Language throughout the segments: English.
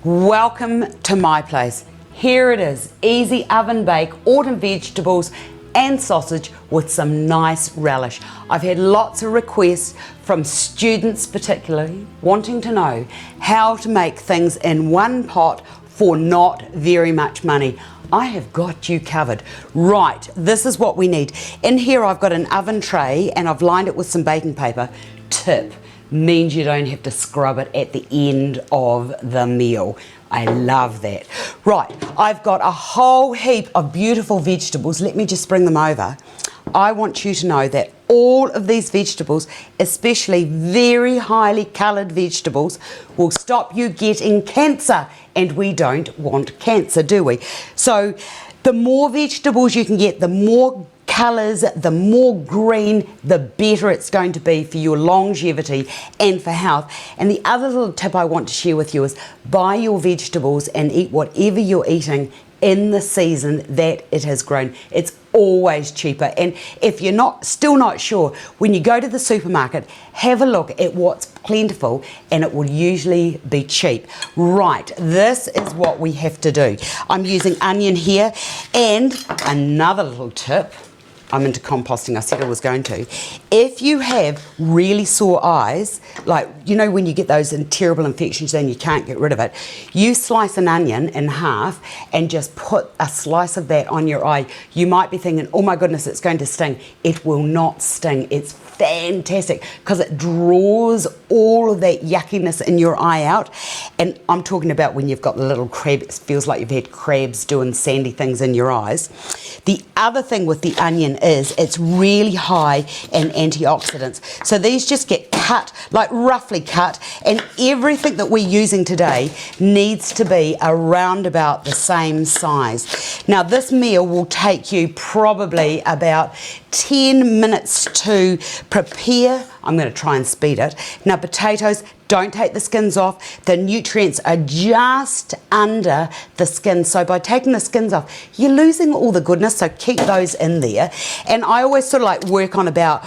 Welcome to my place. Here it is, easy oven bake, autumn vegetables and sausage with some nice relish. I've had lots of requests from students particularly wanting to know how to make things in one pot for not very much money. I have got you covered. Right, this is what we need. In here I've got an oven tray and I've lined it with some baking paper. Tip, means you don't have to scrub it at the end of the meal. I love that. Right, I've got a whole heap of beautiful vegetables. Let me just bring them over. I want you to know that all of these vegetables, especially very highly coloured vegetables, will stop you getting cancer. And we don't want cancer, do we? So the more vegetables you can get, the more colours, the more green, the better it's going to be for your longevity and for health. And the other little tip I want to share with you is buy your vegetables and eat whatever you're eating in the season that it has grown. It's always cheaper. And if you're still not sure, when you go to the supermarket, have a look at what's plentiful and it will usually be cheap. Right, this is what we have to do. I'm using onion here, and another little tip, I'm into composting, I said I was going to. If you have really sore eyes, like, you know, when you get those terrible infections and you can't get rid of it, you slice an onion in half and just put a slice of that on your eye. You might be thinking, oh my goodness, it's going to sting. It will not sting. It's fantastic because it draws all of that yuckiness in your eye out. And I'm talking about when you've got the little crab, it feels like you've had crabs doing sandy things in your eyes. The other thing with the onion is it's really high in antioxidants. So these just get cut, like roughly cut, and everything that we're using today needs to be around about the same size. Now this meal will take you probably about 10 minutes to prepare. I'm going to try and speed it. Now potatoes, don't take the skins off. The nutrients are just under the skin. So by taking the skins off, you're losing all the goodness. So keep those in there. And I always sort of like work on about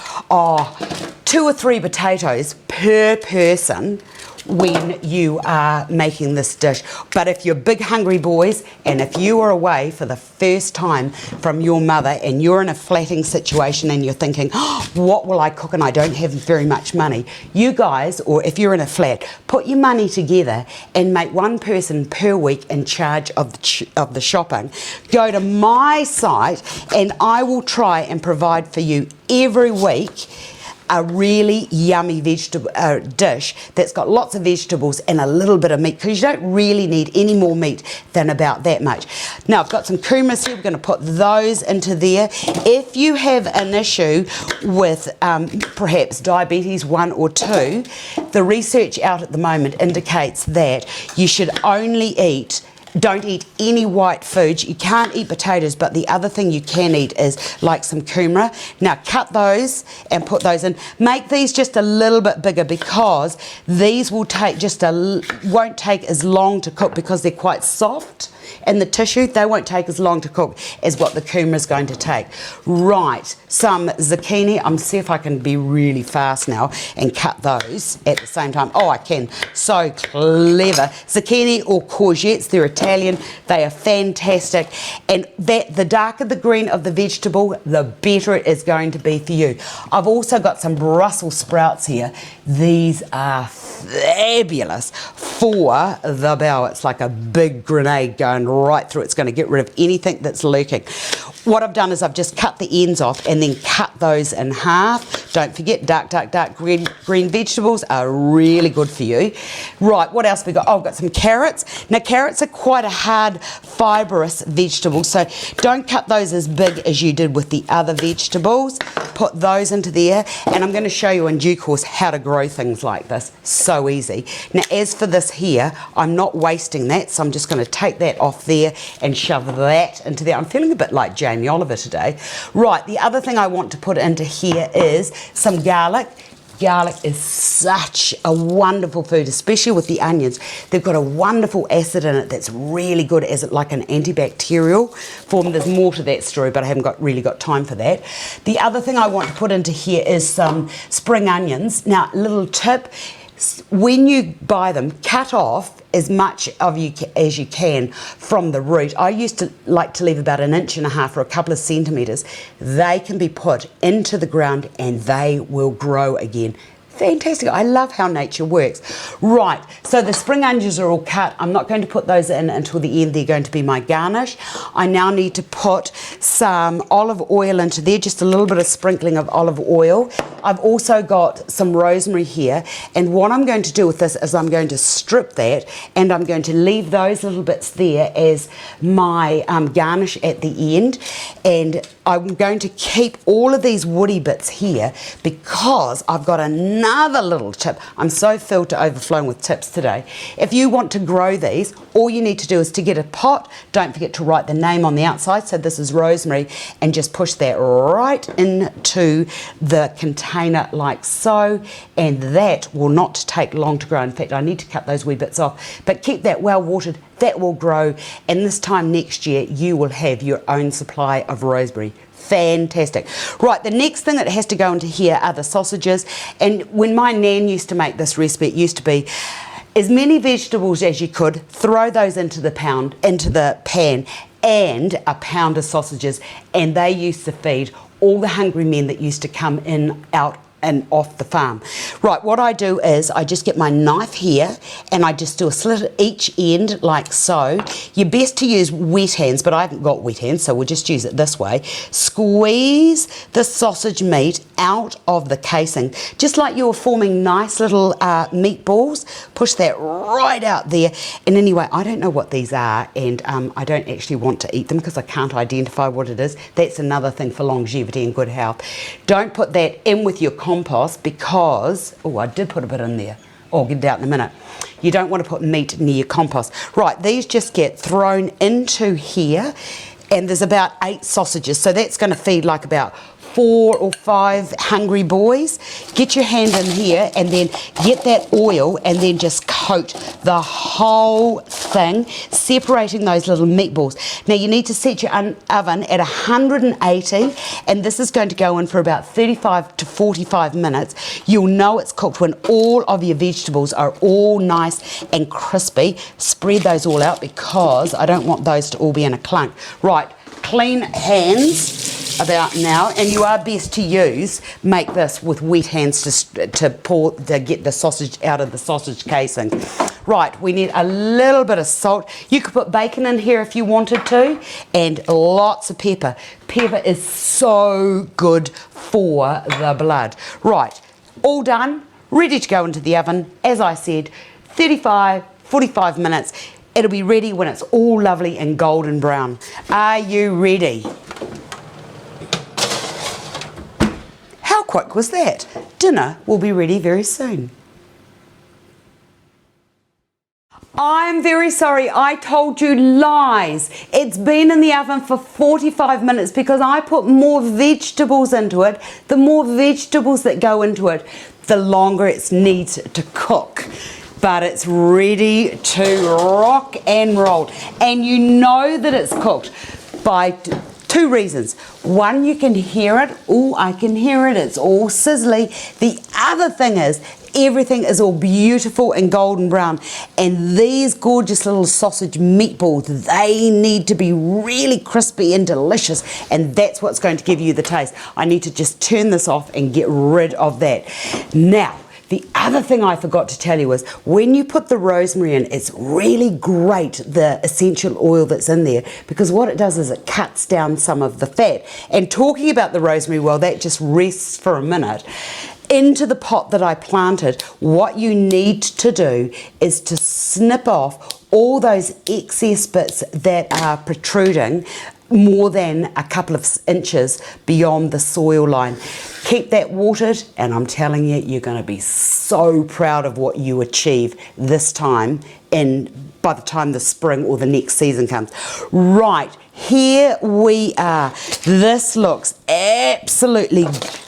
2 or 3 potatoes per person when you are making this dish. But if you're big hungry boys, and if you are away for the first time from your mother and you're in a flatting situation and you're thinking, oh, what will I cook and I don't have very much money, you guys, or if you're in a flat, put your money together and make one person per week in charge of the shopping. Go to my site and I will try and provide for you every week a really yummy vegetable dish that's got lots of vegetables and a little bit of meat, because you don't really need any more meat than about that much. Now I've got some kumas here, we're going to put those into there. If you have an issue with perhaps diabetes 1 or 2, the research out at the moment indicates that you should only don't eat any white foods. You can't eat potatoes, but the other thing you can eat is like some kumara. Now cut those and put those in. Make these just a little bit bigger because these will take won't take as long to cook because they're quite soft. And the tissue, they won't take as long to cook as what the kumara is going to take. Right, some zucchini. I'm see if I can be really fast now and cut those at the same time. Oh, I can. So clever. Zucchini or courgettes, they're Italian. They are fantastic. And the darker the green of the vegetable, the better it is going to be for you. I've also got some Brussels sprouts here. These are fabulous for the bowel. It's like a big grenade going right through. It's going to get rid of anything that's lurking. What I've done is I've just cut the ends off and then cut those in half. Don't forget, dark green vegetables are really good for you. Right, what else we got? Oh, I've got some carrots. Now carrots are quite a hard fibrous vegetable, so don't cut those as big as you did with the other vegetables. Put those into there, and I'm going to show you in due course how to grow things like this. So easy. Now as for this here, I'm not wasting that, so I'm just going to take that off there and shove that into there. I'm feeling a bit like Jamie Oliver today. Right, the other thing I want to put into here is some garlic. Garlic is such a wonderful food, especially with the onions. They've got a wonderful acid in it that's really good as like an antibacterial form. There's more to that story, but I haven't really got time for that. The other thing I want to put into here is some spring onions. Now, little tip, When you buy them, cut off as much of you as you can from the root. I used to like to leave about 1.5 inches or a couple of centimetres. They can be put into the ground and they will grow again. Fantastic. I love how nature works. Right, so the spring onions are all cut. I'm not going to put those in until the end. They're going to be my garnish. I now need to put some olive oil into there, just a little bit of sprinkling of olive oil. I've also got some rosemary here, and what I'm going to do with this is I'm going to strip that, and I'm going to leave those little bits there as my garnish at the end, and I'm going to keep all of these woody bits here because I've got another little tip. I'm so filled to overflowing with tips today. If you want to grow these, all you need to do is to get a pot. Don't forget to write the name on the outside. So this is rosemary, and just push that right into the container like so, and that will not take long to grow. In fact, I need to cut those wee bits off, but keep that well watered. That will grow, and this time next year you will have your own supply of rosemary. Fantastic. Right, the next thing that has to go into here are the sausages, and when my nan used to make this recipe, it used to be as many vegetables as you could, throw those into the pan, and a pound of sausages, and they used to feed all the hungry men that used to come in, out and off the farm. Right, what I do is I just get my knife here and I just do a slit at each end like so. You're best to use wet hands, but I haven't got wet hands, so we'll just use it this way. Squeeze the sausage meat out of the casing, just like you're forming nice little meatballs. Push that right out there. And anyway, I don't know what these are, and I don't actually want to eat them because I can't identify what it is. That's another thing for longevity and good health. Don't put that in with your compost because, oh, I did put a bit in there. I'll get it out in a minute. You don't want to put meat near your compost. Right, these just get thrown into here, and there's about 8 sausages, so that's going to feed like about 4 or 5 hungry boys. Get your hand in here and then get that oil and then just coat the whole thing, separating those little meatballs. Now you need to set your oven at 180, and this is going to go in for about 35 to 45 minutes. You'll know it's cooked when all of your vegetables are all nice and crispy. Spread those all out because I don't want those to all be in a clunk. Right, clean hands about now, and you are best to make this with wet hands to get the sausage out of the sausage casing. Right, we need a little bit of salt. You could put bacon in here if you wanted to, and lots of pepper. Pepper is so good for the blood. Right, all done, ready to go into the oven. As I said, 35, 45 minutes. It'll be ready when it's all lovely and golden brown. Are you ready? How quick was that? Dinner will be ready very soon. I'm very sorry, I told you lies. It's been in the oven for 45 minutes because I put more vegetables into it. The more vegetables that go into it, the longer it needs to cook. But it's ready to rock and roll. And you know that it's cooked by 2 reasons. One, you can hear it. Oh, I can hear it. It's all sizzly. The other thing is, everything is all beautiful and golden brown. And these gorgeous little sausage meatballs, they need to be really crispy and delicious. And that's what's going to give you the taste. I need to just turn this off and get rid of that. Now, the other thing I forgot to tell you is when you put the rosemary in, it's really great, the essential oil that's in there, because what it does is it cuts down some of the fat. And talking about the rosemary, well, that just rests for a minute. Into the pot that I planted, what you need to do is to snip off all those excess bits that are protruding more than a couple of inches beyond the soil line. Keep that watered, and I'm telling you, you're going to be so proud of what you achieve this time by the time the spring or the next season comes. Right, here we are. This looks absolutely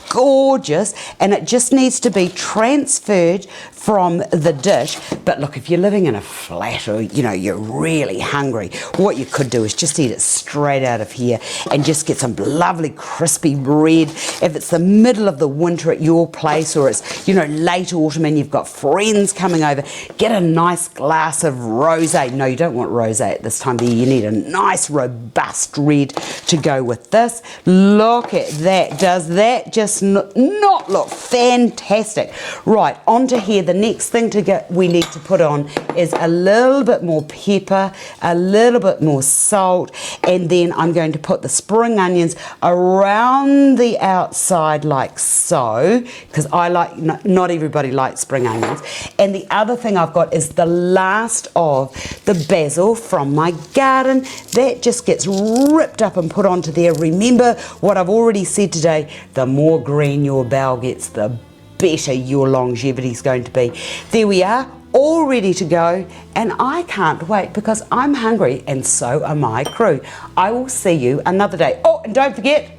gorgeous, and it just needs to be transferred from the dish. But look, if you're living in a flat or you're really hungry, what you could do is just eat it straight out of here and just get some lovely crispy bread. If it's the middle of the winter at your place, or it's late autumn and you've got friends coming over, get a nice glass of rosé. No, you don't want rosé at this time of year. You need a nice robust red to go with this. Look at that. Does that just not look fantastic? Right, onto here. The next thing we need to put on is a little bit more pepper, a little bit more salt, and then I'm going to put the spring onions around the outside like so, because I like, not everybody likes spring onions. And the other thing I've got is the last of the basil from my garden. That just gets ripped up and put onto there. Remember what I've already said today, the more green your bowel gets, the better your longevity is going to be. There we are, all ready to go, and I can't wait because I'm hungry and so are my crew. I will see you another day. Oh, and don't forget,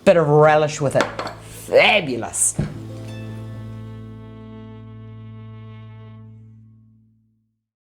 bit of relish with it. Fabulous.